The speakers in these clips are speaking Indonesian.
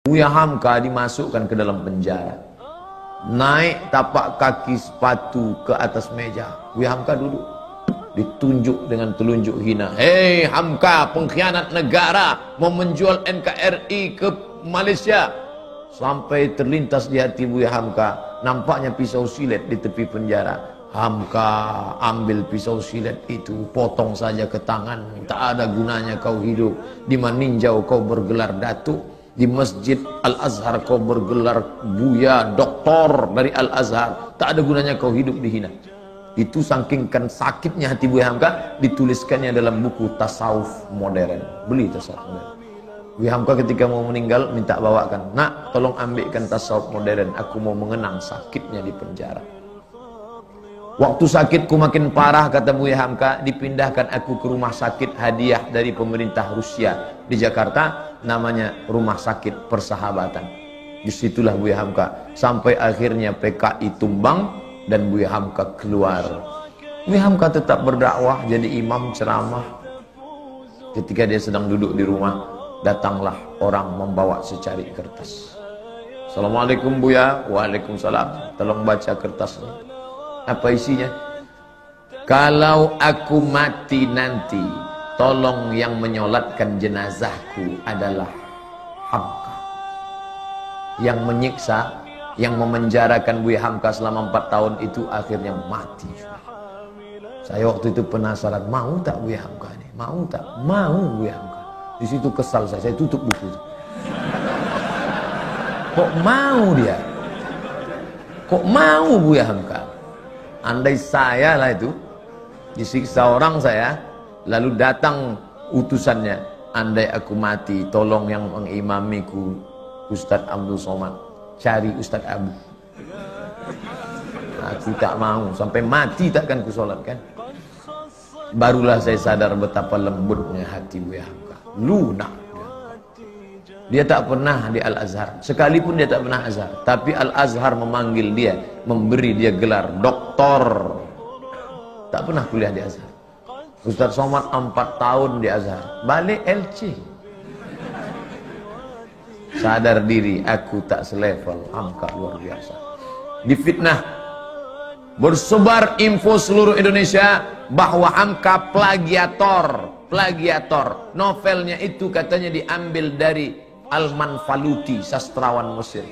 Buya Hamka dimasukkan ke dalam penjara. Naik tapak kaki sepatu ke atas meja. Buya Hamka duduk. Ditunjuk dengan telunjuk hina. Hei Hamka, pengkhianat negara, mau menjual NKRI ke Malaysia. Sampai terlintas di hati Buya Hamka, nampaknya pisau silet di tepi penjara. Hamka ambil pisau silet itu, potong saja ke tangan. Tak ada gunanya kau hidup. Di Maninjau kau bergelar datuk, di Masjid Al-Azhar kau bergelar buya, doktor dari Al-Azhar. Tak ada gunanya kau hidup dihina. Itu saking sakitnya hati Buya Hamka, dituliskannya dalam buku Tasawuf Modern. Beli Tasawuf Modern. Buya Hamka ketika mau meninggal minta bawakan, nak tolong ambilkan Tasawuf Modern, aku mau mengenang sakitnya di penjara. Waktu sakitku makin parah, kata Buya Hamka, dipindahkan aku ke rumah sakit hadiah dari pemerintah Rusia di Jakarta, namanya Rumah Sakit Persahabatan. Disitulah Buya Hamka sampai akhirnya PKI tumbang dan Buya Hamka keluar. Buya Hamka tetap berdakwah, jadi imam ceramah. Ketika dia sedang duduk di rumah, datanglah orang membawa secari kertas. Assalamualaikum Buya. Waalaikumsalam. Tolong baca kertasnya. Apa isinya? Kalau aku mati nanti, tolong yang menyolatkan jenazahku adalah Hamka. Yang menyiksa, yang memenjarakan Buya Hamka selama 4 tahun itu akhirnya mati. Saya waktu itu penasaran, mau tak Buya Hamka ini? Mau tak? Mau Buya Hamka. Di situ kesal saya tutup buku itu. Kok mau dia? Kok mau Buya Hamka? Andai saya lah itu disiksa orang saya, lalu datang utusannya, andai aku mati, tolong yang mengimamiku Ustadz Abdul Somad, cari Ustadz Abu. Aku tak mau, sampai mati takkan kusolatkan. Barulah saya sadar betapa lembutnya hati Buya Hamka, lunak. Dia tak pernah di Al-Azhar, sekalipun dia tak pernah Azhar, tapi Al-Azhar memanggil dia, memberi dia gelar doktor. Tak pernah kuliah di Azhar. Ustadz Somad 4 tahun di Azhar, balik LC. Sadar diri, aku tak selevel. Hamka luar biasa. Difitnah, bersebar info seluruh Indonesia bahwa Hamka plagiator. Novelnya itu katanya diambil dari Al-Manfaluti, sastrawan Mesir.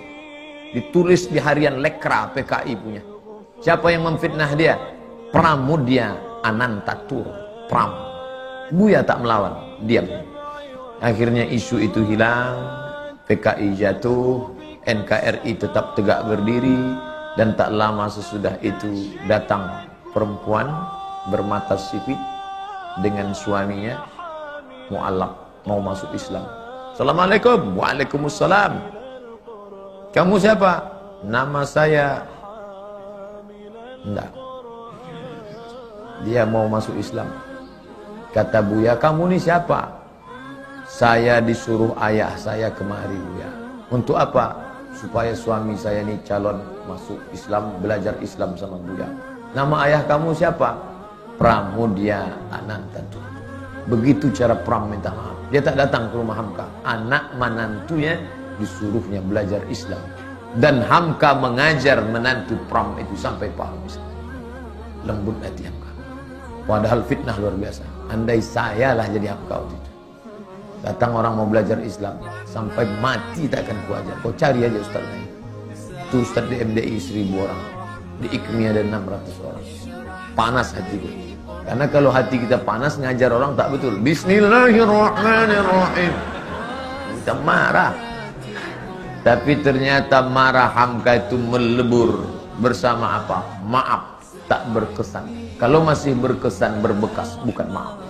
Ditulis di harian Lekra PKI punya. Siapa yang memfitnah dia? Pramudia Anantatur, Pram. Buya tak melawan, diam. Akhirnya isu itu hilang, PKI jatuh, NKRI tetap tegak berdiri, dan tak lama sesudah itu datang perempuan bermata sipit dengan suaminya mu'alaf, mau masuk Islam. Assalamualaikum. Waalaikumsalam. Kamu siapa? Nama saya. Enggak. Dia mau masuk Islam. Kata Buya, kamu ni siapa? Saya disuruh ayah saya kemari Buya. Untuk apa? Supaya suami saya ni calon masuk Islam, belajar Islam sama Buya. Nama ayah kamu siapa? Pramudia Anantatur. Begitu cara Pram minta maaf. Dia tak datang ke rumah Hamka. Anak menantunya disuruhnya belajar Islam. Dan Hamka mengajar menantu Pram itu sampai paham Islam. Lembut hati Hamka. Padahal fitnah luar biasa. Andai saya lah jadi Hamka waktu itu. Datang orang mau belajar Islam, sampai mati tak akan kuajar. Kau cari aja Ustaz lain. Itu Ustaz di MDI 1000 orang. Di IKMI ada 600 orang. Panas hati gue. Karena kalau hati kita panas, ngajar orang tak betul. Bismillahirrahmanirrahim. Kita marah. Tapi ternyata marah Hamka itu melebur. Bersama apa? Maaf. Tak berkesan. Kalau masih berkesan, berbekas, bukan maaf.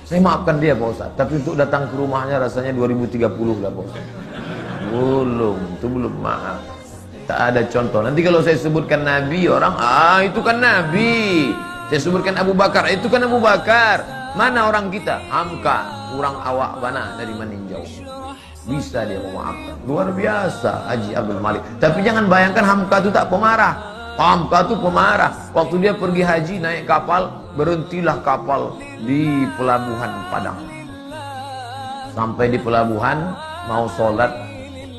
Saya maafkan dia Pak Ustaz. Tapi untuk datang ke rumahnya rasanya 2030 lah Pak Ustaz. Belum. Itu belum maaf. Tak ada contoh. Nanti kalau saya sebutkan Nabi, orang, itu kan Nabi. Saya sebutkan Abu Bakar, itu kan Abu Bakar. Mana orang kita? Hamka, orang awak bana dari Maninjau. Bisa dia memaafkan. Luar biasa Haji Abdul Malik. Tapi jangan bayangkan Hamka itu tak pemarah. Hamka itu pemarah. Waktu dia pergi haji naik kapal, berhentilah kapal di pelabuhan Padang. Sampai di pelabuhan, mau sholat,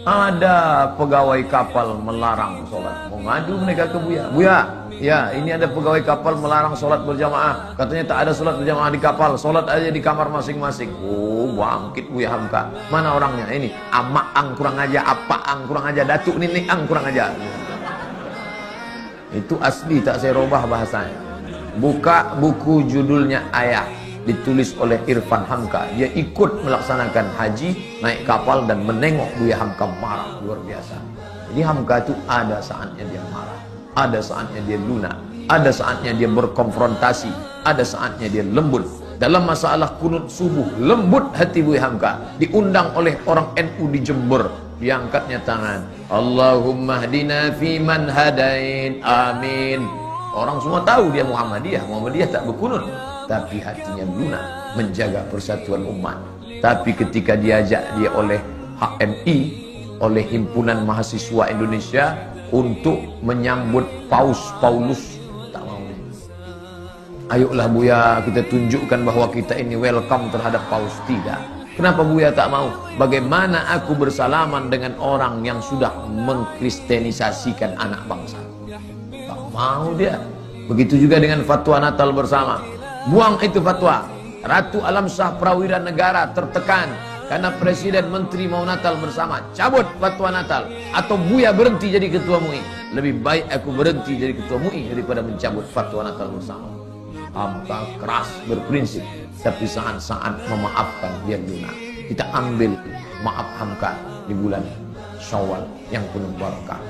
Ada pegawai kapal melarang sholat. Mau ngadu mereka ke Buya. Buya, ya ini ada pegawai kapal melarang sholat berjamaah. Katanya tak ada sholat berjamaah di kapal. Sholat aja di kamar masing-masing. Oh, bangkit Buya Hamka. Mana orangnya? Ini Amaang kurang aja, Apaang kurang aja, Datuk Ninik Ang kurang aja. Itu asli, tak saya robah bahasanya. Buka buku judulnya Ayah, ditulis oleh Irfan Hamka. Dia ikut melaksanakan haji, naik kapal dan menengok Buya Hamka marah luar biasa. Jadi Hamka itu ada saatnya dia marah, ada saatnya dia lunak, ada saatnya dia berkonfrontasi, ada saatnya dia lembut. Dalam masalah kunut subuh, lembut hati Buya Hamka. Diundang oleh orang NU di Jember, diangkatnya tangan, Allahumma hdina fiman hadain, amin. Orang semua tahu dia Muhammadiyah tak berkunut, tapi hatinya lunak menjaga persatuan umat. Tapi ketika diajak dia oleh HMI, oleh Himpunan Mahasiswa Indonesia untuk menyambut Paus Paulus, tak mau. Ayolah Buya, kita tunjukkan bahwa kita ini welcome terhadap Paus. Tidak. Kenapa Buya tak mau? Bagaimana aku bersalaman dengan orang yang sudah mengkristenisasikan anak bangsa? Tak mau dia. Begitu juga dengan fatwa Natal bersama. Buang itu fatwa. Ratu Alam Shah Prawira Negara tertekan karena Presiden Menteri mau Natal bersama. Cabut fatwa Natal. Atau Buya berhenti jadi ketua MUI. Lebih baik aku berhenti jadi ketua MUI daripada mencabut fatwa Natal bersama. Hamka keras berprinsip, tapi saat-saat memaafkan dia lunak. Kita ambil maaf Hamka di bulan Syawal yang penuh barakah.